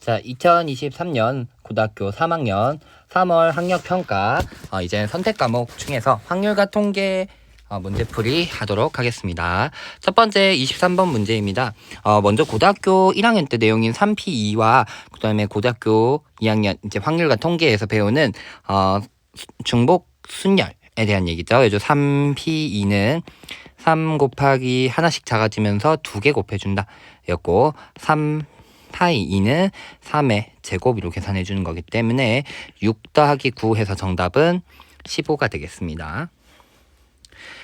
자, 2023년 고등학교 3학년 3월 학력평가 이제 선택 과목 중에서 확률과 통계 문제풀이 하도록 하겠습니다. 첫 번째 23번 문제입니다. 먼저 고등학교 1학년 때 내용인 3P2와 그 다음에 고등학교 2학년 이제 확률과 통계에서 배우는 중복 순열에 대한 얘기죠. 그래서 3P2는 3 곱하기 하나씩 작아지면서 2개 곱해준다 였고 3파이 2는 3의 제곱으로 계산해 주는 거기 때문에 6 더하기 9 해서 정답은 15가 되겠습니다.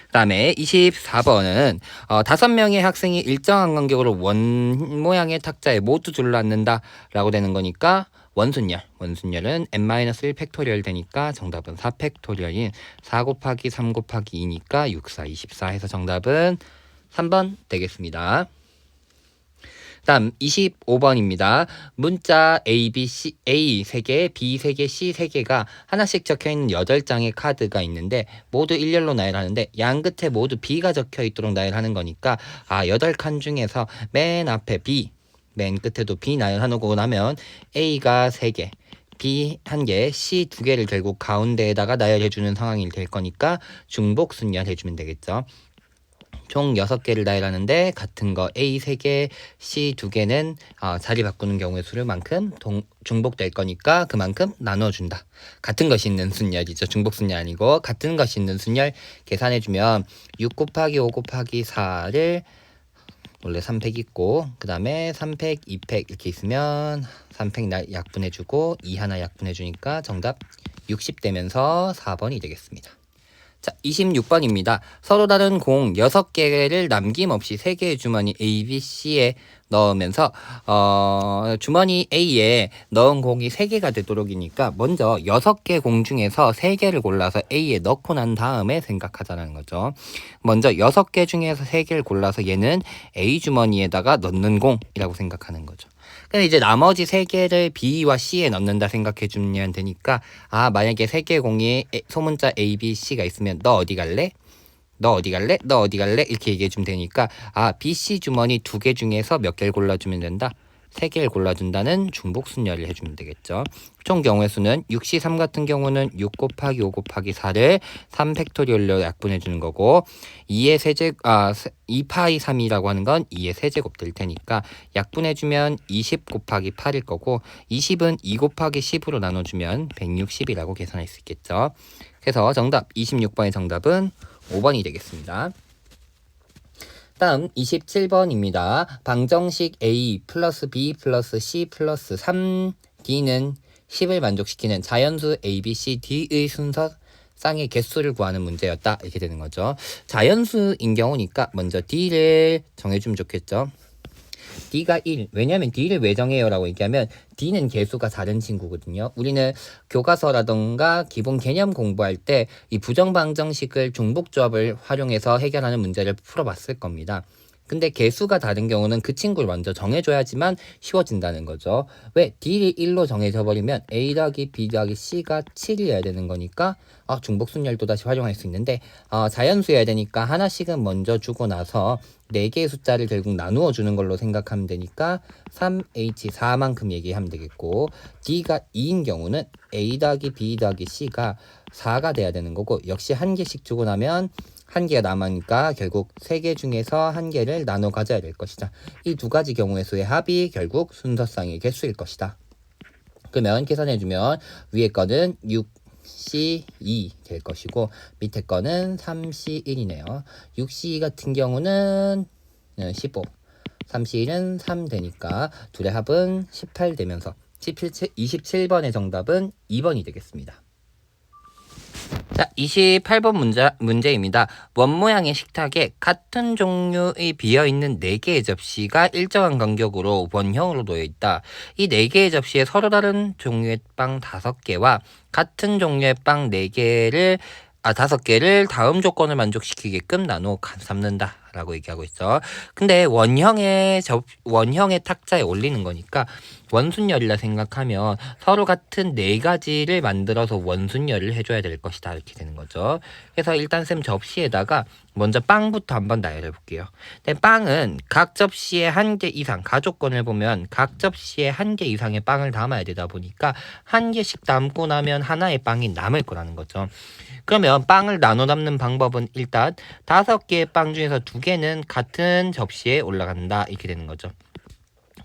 그 다음에 24번은 5명의 학생이 일정한 간격으로 원 모양의 탁자에 모두 둘러앉는다 라고 되는 거니까 원순열은 n-1 팩토리얼 되니까 정답은 4 팩토리얼인 4 곱하기 3 곱하기 2니까 6, 4, 24 해서 정답은 3번 되겠습니다. 다음 25번입니다. 문자 A, B, C, A 3개, B 3개, C 3개가 하나씩 적혀있는 8장의 카드가 있는데 모두 일렬로 나열하는데 양 끝에 모두 B가 적혀있도록 나열하는 거니까 8칸 중에서 맨 앞에 B, 맨 끝에도 B 나열하고 나면 A가 3개, B 1개, C 2개를 결국 가운데에다가 나열해주는 상황이 될 거니까 중복순열 해주면 되겠죠. 총 6개를 나열하는데 같은 거 A 3개, C 2개는 자리 바꾸는 경우의 수를만큼 중복될 거니까 그만큼 나눠준다. 같은 것이 있는 순열이죠. 중복순열 아니고 같은 것이 있는 순열 계산해주면 6 곱하기 5 곱하기 4를 원래 3팩 있고 그 다음에 3팩, 2팩 이렇게 있으면 3팩 약분해주고 2 하나 약분해주니까 정답 60 되면서 4번이 되겠습니다. 자, 26번입니다. 서로 다른 공 6개를 남김없이 3개의 주머니 A, B, C에 넣으면서 주머니 A에 넣은 공이 3개가 되도록이니까 먼저 6개 공 중에서 3개를 골라서 A에 넣고 난 다음에 생각하자는 거죠. 먼저 6개 중에서 3개를 골라서 얘는 A 주머니에다가 넣는 공이라고 생각하는 거죠. 근데 이제 나머지 3개를 B와 C에 넣는다 생각해 주면 되니까 만약에 3개 공이 소문자 A, B, C가 있으면 너 어디 갈래? 너 어디 갈래? 너 어디 갈래? 이렇게 얘기해 주면 되니까 B, C 주머니 2개 중에서 몇 개를 골라주면 된다? 3개를 골라준다는 중복순열을 해주면 되겠죠. 총 경우의 수는 6C3 같은 경우는 6 곱하기 5 곱하기 4를 3 팩토리얼로 약분해 주는 거고 2파이 3이라고 하는 건 2의 세제곱 될 테니까 약분해 주면 20 곱하기 8일 거고 20은 2 곱하기 10으로 나눠주면 160이라고 계산할 수 있겠죠. 그래서 정답 26번의 정답은 5번이 되겠습니다. 다음 27번입니다. 방정식 A 플러스 B 플러스 C 플러스 3D는 10을 만족시키는 자연수 A, B, C, D의 순서 쌍의 개수를 구하는 문제였다. 이렇게 되는 거죠. 자연수인 경우니까 먼저 D를 정해주면 좋겠죠. D가 1. 왜냐하면 D를 왜 정해요? 라고 얘기하면 D는 개수가 다른 친구거든요. 우리는 교과서라던가 기본 개념 공부할 때 이 부정방정식을 중복조합을 활용해서 해결하는 문제를 풀어봤을 겁니다. 근데 개수가 다른 경우는 그 친구를 먼저 정해줘야지만 쉬워진다는 거죠. 왜? D를 1로 정해져 버리면 A 더하기 B 더하기 C가 7이어야 되는 거니까 중복순열도 다시 활용할 수 있는데 자연수여야 되니까 하나씩은 먼저 주고 나서 4개의 숫자를 결국 나누어 주는 걸로 생각하면 되니까 3H4만큼 얘기하면 되겠고 D가 2인 경우는 A 더하기 B 더하기 C가 4가 돼야 되는 거고 역시 한 개씩 주고 나면 한 개가 남으니까 결국 3개 중에서 한 개를 나눠 가져야 될 것이다. 이 두 가지 경우의 수의 합이 결국 순서쌍의 개수일 것이다. 그러면 계산해주면 위에 거는 6C2 될 것이고 밑에 거는 3C1이네요. 6C2 같은 경우는 15, 3C1은 3 되니까 둘의 합은 18 되면서 27번의 정답은 2번이 되겠습니다. 자, 28번 문제입니다. 원 모양의 식탁에 같은 종류의 비어있는 4개의 접시가 일정한 간격으로 원형으로 놓여 있다. 이 4개의 접시에 서로 다른 종류의 빵 5개와 같은 종류의 빵 5개를 다음 조건을 만족시키게끔 나누어 삼는다 라고 얘기하고 있어. 근데 원형의 탁자에 올리는 거니까 원순열이라 생각하면 서로 같은 네 가지를 만들어서 원순열을 해줘야 될 것이다 이렇게 되는 거죠. 그래서 일단 쌤 접시에다가 먼저 빵부터 한번 나열해 볼게요. 근데 빵은 각 접시에 한 개 이상, 가족권을 보면 각 접시에 한 개 이상의 빵을 담아야 되다 보니까 한 개씩 담고 나면 하나의 빵이 남을 거라는 거죠. 그러면 빵을 나눠 담는 방법은 일단 5개의 빵 중에서 2개는 같은 접시에 올라간다 이렇게 되는 거죠.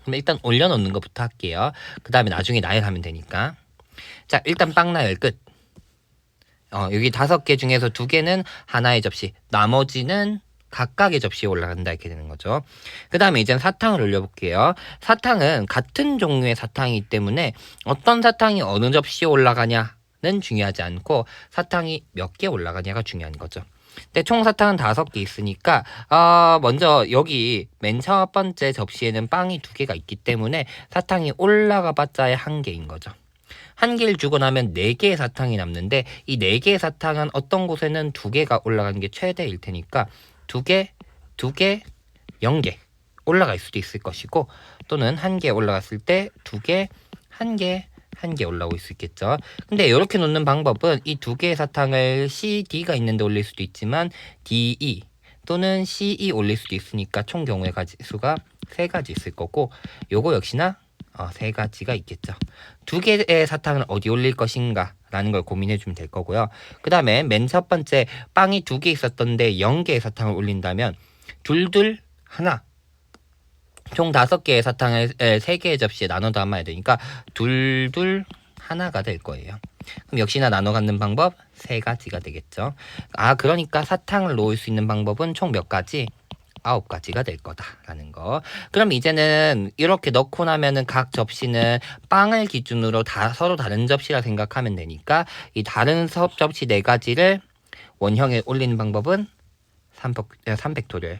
그럼 일단 올려놓는 것부터 할게요. 그 다음에 나중에 나열하면 되니까. 자, 일단 빵 나열 끝. 여기 5개 중에서 2개는 하나의 접시, 나머지는 각각의 접시에 올라간다 이렇게 되는 거죠. 그 다음에 이제 사탕을 올려볼게요. 사탕은 같은 종류의 사탕이기 때문에 어떤 사탕이 어느 접시에 올라가냐는 중요하지 않고 사탕이 몇 개 올라가냐가 중요한 거죠. 근데 총 사탕은 5개 있으니까 먼저 여기 맨 첫 번째 접시에는 빵이 2개가 있기 때문에 사탕이 올라가 봤자의 1개인 거죠. 1개를 주고 나면 4개의 사탕이 남는데 이 4개의 사탕은 어떤 곳에는 2개가 올라가는 게 최대일 테니까 2개, 2개, 0개 올라갈 수도 있을 것이고 또는 1개 올라갔을 때 2개, 1개, 1개 올라올 수 있겠죠. 근데 이렇게 놓는 방법은 이 2개의 사탕을 C, D가 있는데 올릴 수도 있지만 D, E 또는 C, E 올릴 수도 있으니까 총 경우의 가지수가 3가지 있을 거고 요거 역시나 3가지가 있겠죠. 2개의 사탕을 어디 올릴 것인가 라는 걸 고민해 주면 될 거고요. 그 다음에 맨 첫 번째 빵이 2개 있었던데 0개의 사탕을 올린다면 둘둘 하나 총 5개의 사탕을 3개의 접시에 나눠 담아야 되니까 둘둘 하나가 될 거예요. 그럼 역시나 나눠 갖는 방법 3가지가 되겠죠. 그러니까 사탕을 놓을 수 있는 방법은 총 몇 가지? 9가지가 될 거다라는 거. 그럼 이제는 이렇게 넣고 나면은 각 접시는 빵을 기준으로 서로 다른 접시라 생각하면 되니까 이 다른 접시 4가지를 원형에 올리는 방법은 3팩토리얼.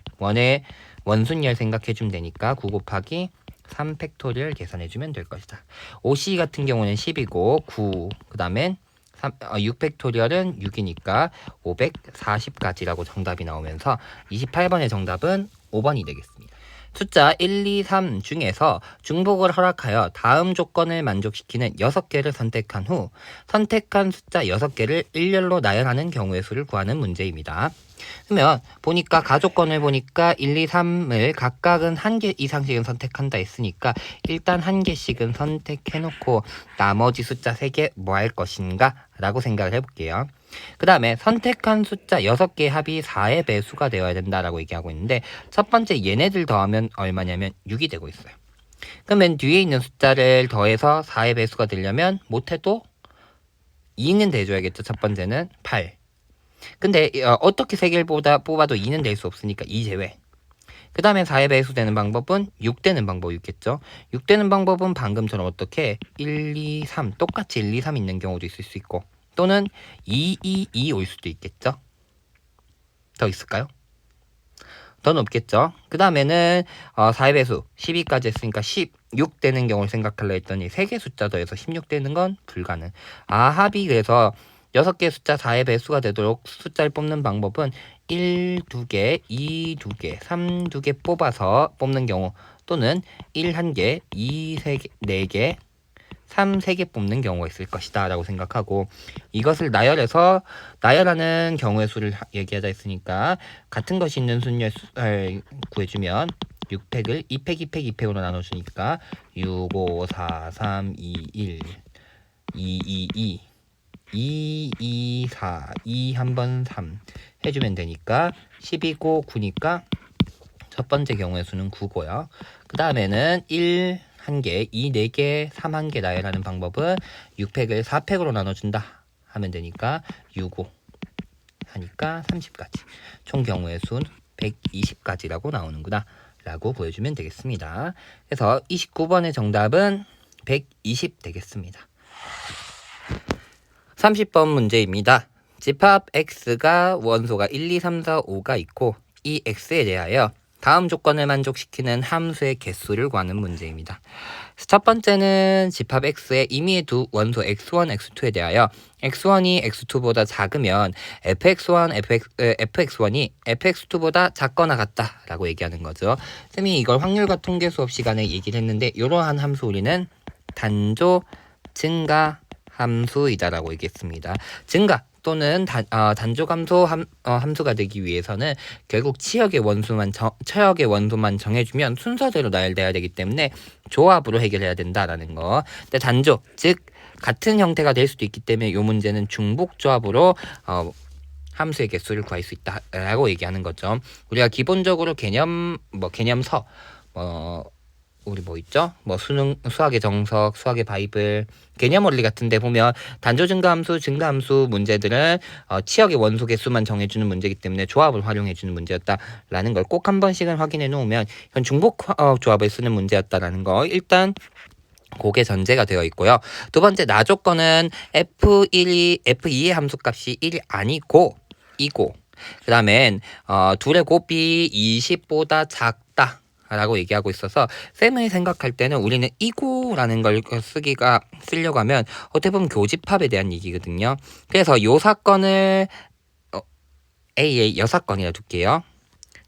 원순열 생각해주면 되니까 9 곱하기 3팩토리얼 계산해주면 될 것이다. OC 같은 경우는 10이고 9, 그 다음엔 6팩토리얼은 6이니까 540가지라고 정답이 나오면서 28번의 정답은 5번이 되겠습니다. 숫자 1, 2, 3 중에서 중복을 허락하여 다음 조건을 만족시키는 6개를 선택한 후 선택한 숫자 6개를 일렬로 나열하는 경우의 수를 구하는 문제입니다. 그러면 보니까 가족권을 보니까 1, 2, 3을 각각은 1개 이상씩은 선택한다 했으니까 일단 1개씩은 선택해놓고 나머지 숫자 3개 뭐 할 것인가 라고 생각을 해볼게요. 그 다음에 선택한 숫자 6개의 합이 4의 배수가 되어야 된다라고 얘기하고 있는데 첫 번째 얘네들 더하면 얼마냐면 6이 되고 있어요. 그러면 뒤에 있는 숫자를 더해서 4의 배수가 되려면 못해도 2는 돼줘야겠죠. 첫 번째는 8. 근데 어떻게 3개를 뽑아도 2는 될 수 없으니까 2 제외. 그 다음에 4의 배수 되는 방법은 6 되는 방법이 있겠죠. 6 되는 방법은 방금처럼 어떻게 1, 2, 3 똑같이 1, 2, 3 있는 경우도 있을 수 있고 또는 2, 2, 2 올 수도 있겠죠. 더 있을까요? 더는 없겠죠. 그 다음에는 4의 배수 12까지 했으니까 16 되는 경우를 생각하려 했더니 3개 숫자 더해서 16 되는 건 불가능. 합이 그래서 6개 숫자 4의 배수가 되도록 숫자를 뽑는 방법은 1, 2개, 2, 2개, 3, 2개 뽑아서 뽑는 경우 또는 1, 1개, 2, 3개, 4개, 3, 3개 뽑는 경우가 있을 것이다 라고 생각하고 이것을 나열하는 경우의 수를 얘기하자 했으니까 같은 것이 있는 순열을 구해주면 6팩을 2팩, 2팩, 2팩으로 나눠주니까 6, 5, 4, 3, 2, 1, 2, 2, 2 2, 2, 4, 2 한 번 3 해주면 되니까 10이고 9니까 첫 번째 경우의 수는 9고요. 그 다음에는 1, 1개, 2, 4개, 3, 1개 나열하는 방법은 6팩을 4팩으로 나눠준다 하면 되니까 6, 5 하니까 30까지. 총 경우의 수는 120까지라고 나오는구나 라고 보여주면 되겠습니다. 그래서 29번의 정답은 120 되겠습니다. 30번 문제입니다. 집합 x가 원소가 1, 2, 3, 4, 5가 있고 이 x에 대하여 다음 조건을 만족시키는 함수의 개수를 구하는 문제입니다. 첫 번째는 집합 x의 임의의 두 원소 x1, x2에 대하여 x1이 x2보다 작으면 fx1, fx1이 fx2보다 작거나 같다라고 얘기하는 거죠. 쌤이 이걸 확률과 통계 수업 시간에 얘기를 했는데 이러한 함수 우리는 단조 증가 함수이다라고 얘기했습니다. 증가 또는 단조 감소 함수가 되기 위해서는 결국 처역의 원소만 정해주면 순서대로 나열돼야 되기 때문에 조합으로 해결해야 된다라는 거. 근데 단조, 즉 같은 형태가 될 수도 있기 때문에 이 문제는 중복 조합으로 함수의 개수를 구할 수 있다라고 얘기하는 거죠. 우리가 기본적으로 개념서 우리 뭐 있죠? 뭐 수학의 정석, 수학의 바이블, 개념 원리 같은데 보면 단조 증가함수, 증가함수 문제들은 치역의 원소 개수만 정해주는 문제이기 때문에 조합을 활용해주는 문제였다라는 걸 꼭 한 번씩은 확인해 놓으면 이건 중복 조합을 쓰는 문제였다라는 거 일단 그게 전제가 되어 있고요. 두 번째 나 조건은 F2의 함수값이 1이 아니고 이고 그 다음엔 둘의 곱이 20보다 작다 라고 얘기하고 있어서 쌤이 생각할 때는 우리는 이고라는 걸 쓰려고 하면 어떻게 보면 교집합에 대한 얘기거든요. 그래서 요 사건을 A의 여사건이라 둘게요.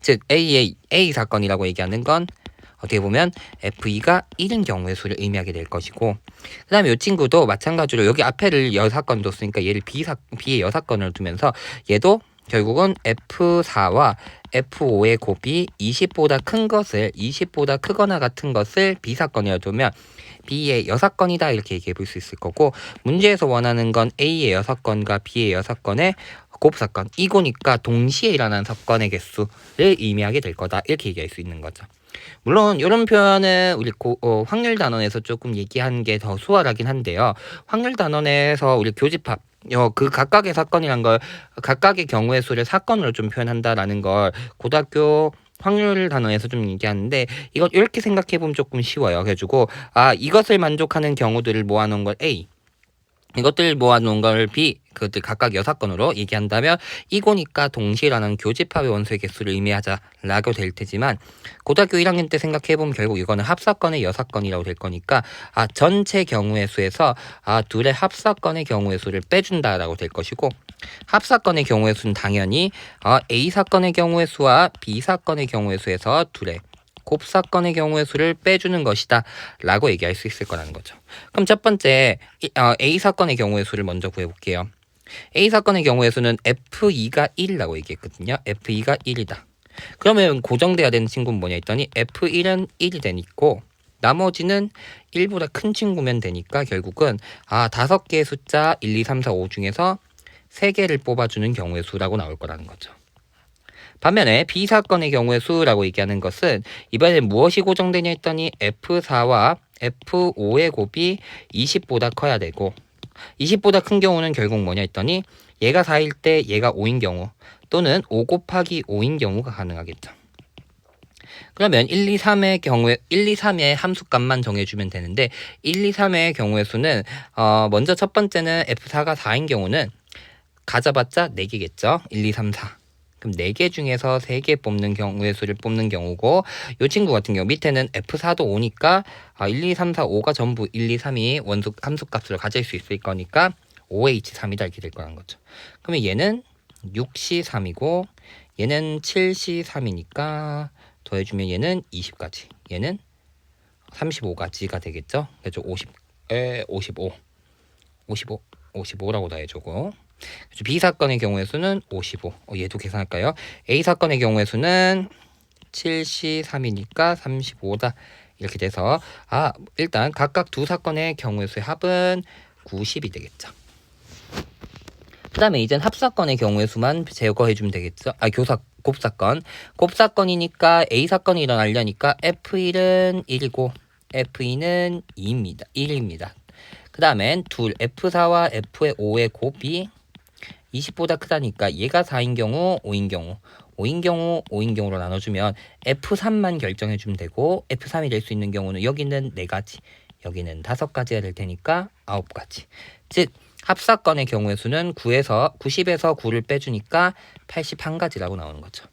즉 A의 A 사건이라고 얘기하는 건 어떻게 보면 F2가 1인 경우의 수를 의미하게 될 것이고 그 다음에 이 친구도 마찬가지로 여기 앞에를 여사건 뒀으니까 얘를 B의 여사건을 두면서 얘도 결국은 F4와 F5의 곱이 20보다 크거나 같은 것을 B사건이라 두면 B의 여사건이다 이렇게 얘기해 볼 수 있을 거고 문제에서 원하는 건 A의 여사건과 B의 여사건의 곱사건 이거니까 동시에 일어난 사건의 개수를 의미하게 될 거다 이렇게 얘기할 수 있는 거죠. 물론 이런 표현은 우리 확률 단원에서 조금 얘기한 게 더 수월하긴 한데요. 확률 단원에서 우리 교집합 그 각각의 사건이란 걸 각각의 경우의 수를 사건으로 좀 표현한다라는 걸 고등학교 확률 단원에서 좀 얘기하는데 이건 이렇게 생각해 보면 조금 쉬워요. 그래가지고 이것을 만족하는 경우들을 모아놓은 걸 A 이것들 모아놓은 걸 B 그것들 각각 여사건으로 얘기한다면 이거니까 동시라는 교집합의 원소의 개수를 의미하자라고 될 테지만 고등학교 1학년 때 생각해보면 결국 이거는 합사건의 여사건이라고 될 거니까 전체 경우의 수에서 둘의 합사건의 경우의 수를 빼준다라고 될 것이고 합사건의 경우의 수는 당연히 A 사건의 경우의 수와 B 사건의 경우의 수에서 둘의 곱사건의 경우의 수를 빼주는 것이다 라고 얘기할 수 있을 거라는 거죠. 그럼 첫 번째 A 사건의 경우의 수를 먼저 구해볼게요. A 사건의 경우의 수는 F2가 1이라고 얘기했거든요. F2가 1이다. 그러면 고정돼야 되는 친구는 뭐냐 했더니 F1은 1이 되니까 나머지는 1보다 큰 친구면 되니까 결국은 5개의 숫자 1, 2, 3, 4, 5 중에서 3개를 뽑아주는 경우의 수라고 나올 거라는 거죠. 반면에 B사건의 경우의 수라고 얘기하는 것은 이번엔 무엇이 고정되냐 했더니 F4와 F5의 곱이 20보다 커야 되고 20보다 큰 경우는 결국 뭐냐 했더니 얘가 4일 때 얘가 5인 경우 또는 5 곱하기 5인 경우가 가능하겠죠. 그러면 1, 2, 3의 경우에 1, 2, 3의 함수값만 정해주면 되는데 1, 2, 3의 경우의 수는 먼저 첫 번째는 F4가 4인 경우는 가져봤자 4개겠죠. 1, 2, 3, 4. 그럼 4개 중에서 3개 뽑는 경우의 수를 뽑는 경우고 이 친구 같은 경우 밑에는 F4도 5니까 1, 2, 3, 4, 5가 전부 1, 2, 3이 원소 함수값으로 가질 수 있을 거니까 5H3이다 이렇게 될 거라는 거죠. 그러면 얘는 6C3이고 얘는 7C3이니까 더해주면 얘는 20까지 얘는 35까지가 되겠죠. 그래서 55라고 더해주고 B사건의 경우의 수는 55. 얘도 계산할까요? A사건의 경우의 수는 7C3이니까 35다. 이렇게 돼서 일단 각각 두 사건의 경우의 수의 합은 90이 되겠죠. 그 다음에 이젠 합사건의 경우의 수만 제거해주면 되겠죠. 곱사건이니까 A사건이 일어나려니까 F1은 1이고 F2는 1입니다. 그 다음엔 둘 F4와 F5의 곱이 20보다 크다니까 얘가 4인 경우 5인 경우로 나눠주면 F3만 결정해주면 되고 F3이 될 수 있는 경우는 여기는 4가지 여기는 5가지가 될 테니까 9가지 즉 합사건의 경우의 수는 90에서 9를 빼주니까 81가지라고 나오는 거죠.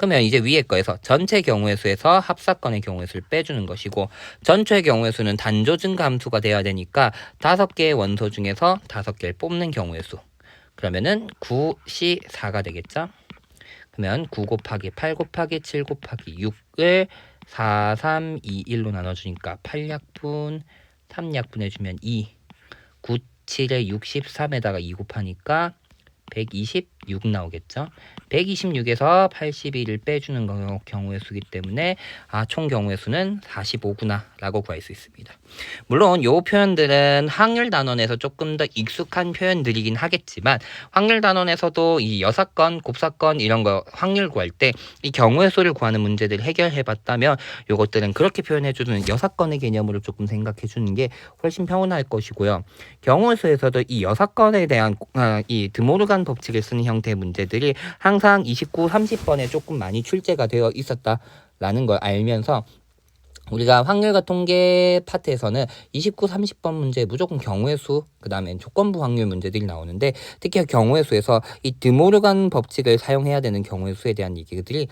그러면 이제 위에 거에서 전체 경우의 수에서 합사건의 경우의 수를 빼주는 것이고, 전체의 경우의 수는 단조 증가 함수가 돼야 되니까 5개의 원소 중에서 5개를 뽑는 경우의 수. 그러면은 9, C, 4가 되겠죠? 그러면 9 곱하기 8 곱하기 7 곱하기 6을 4, 3, 2, 1로 나눠주니까 8약분, 3약분 해주면 2, 9, 7에 63에다가 2 곱하니까 126 나오겠죠. 126에서 81을 빼주는 경우의 수이기 때문에 총 경우의 수는 45구나 라고 구할 수 있습니다. 물론 이 표현들은 확률 단원에서 조금 더 익숙한 표현들이긴 하겠지만, 확률 단원에서도 이 여사건, 곱사건 이런 거 확률 구할 때 이 경우의 수를 구하는 문제들 해결해 봤다면, 요것들은 그렇게 표현해주는 여사건의 개념으로 조금 생각해 주는 게 훨씬 편할 것이고요. 경우의 수에서도 이 여사건에 대한 이 드모르간 법칙을 쓰는 형태의 문제들이 항상 29, 30번에 조금 많이 출제가 되어 있었다라는 걸 알면서, 우리가 확률과 통계 파트에서는 29, 30번 문제 무조건 경우의 수, 그 다음에 조건부 확률 문제들이 나오는데, 특히 경우의 수에서 이 드모르간 법칙을 사용해야 되는 경우의 수에 대한 얘기들이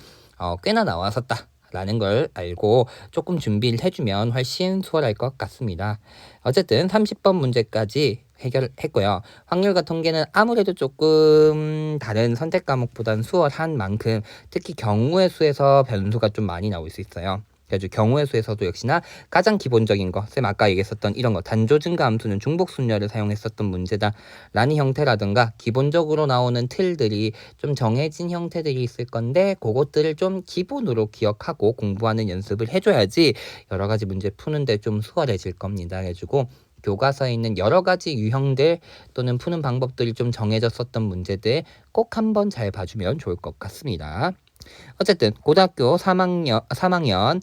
꽤나 나왔었다 라는 걸 알고 조금 준비를 해주면 훨씬 수월할 것 같습니다. 어쨌든 30번 문제까지 해결했고요. 확률과 통계는 아무래도 조금 다른 선택 과목보다는 수월한 만큼 특히 경우의 수에서 변수가 좀 많이 나올 수 있어요. 그래서 경우의 수에서도 역시나 가장 기본적인 거, 쌤 아까 얘기했었던 이런 거, 단조 증가 함수는 중복 순열을 사용했었던 문제다 라는 형태라든가, 기본적으로 나오는 틀들이 좀 정해진 형태들이 있을 건데 그것들을 좀 기본으로 기억하고 공부하는 연습을 해줘야지 여러 가지 문제 푸는데 좀 수월해질 겁니다. 해주고, 교과서에 있는 여러 가지 유형들 또는 푸는 방법들이 좀 정해졌었던 문제들 꼭 한번 잘 봐주면 좋을 것 같습니다. 어쨌든 고등학교 3학년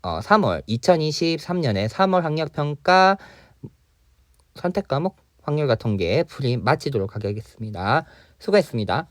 3월 2023년에 3월 학력평가 선택과목 확률과 통계 풀이 마치도록 하겠습니다. 수고했습니다.